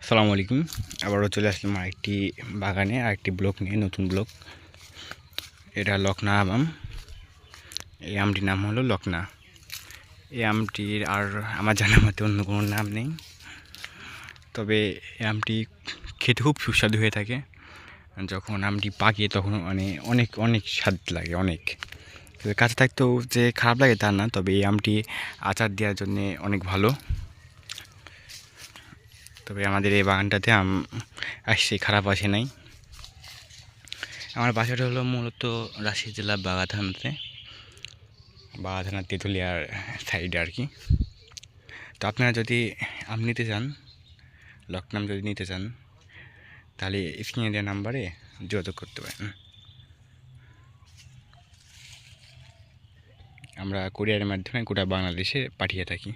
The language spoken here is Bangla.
আসসালামু আলাইকুম। আবারও চলে আসলাম আরেকটি বাগানে, আরেকটি ব্লক নিয়ে, নতুন ব্লক। এটা লকনা আম। এই আমটির নাম হলো লকনা। এই আমটির আর আমার জানার মতে অন্য কোনো নাম নেই, তবে এই আমটি খেতে খুব সুস্বাদু হয়ে থাকে। যখন আমটি পাকে তখন মানে অনেক অনেক স্বাদ লাগে, অনেক। তবে কাঁচা থাকতেও যে খারাপ লাগে তা না, তবে এই আমটি আচার দেওয়ার জন্যে অনেক ভালো। তবে আমাদের এই বাগানটাতে আম আসছে, খারাপ আসে নাই। আমার বাসাটা হলো মূলত রাজশাহী জেলার বাগা থানার তেঁতুলিয়ার সাইডে আর কি। তো আপনারা যদি আম নিতে চান, লকনাম যদি নিতে চান, তাহলে স্ক্রিনে দেওয়া নাম্বারে যোগাযোগ করতে পারেন। আমরা কুরিয়ারের মাধ্যমে গোটা বাংলাদেশে পাঠিয়ে থাকি।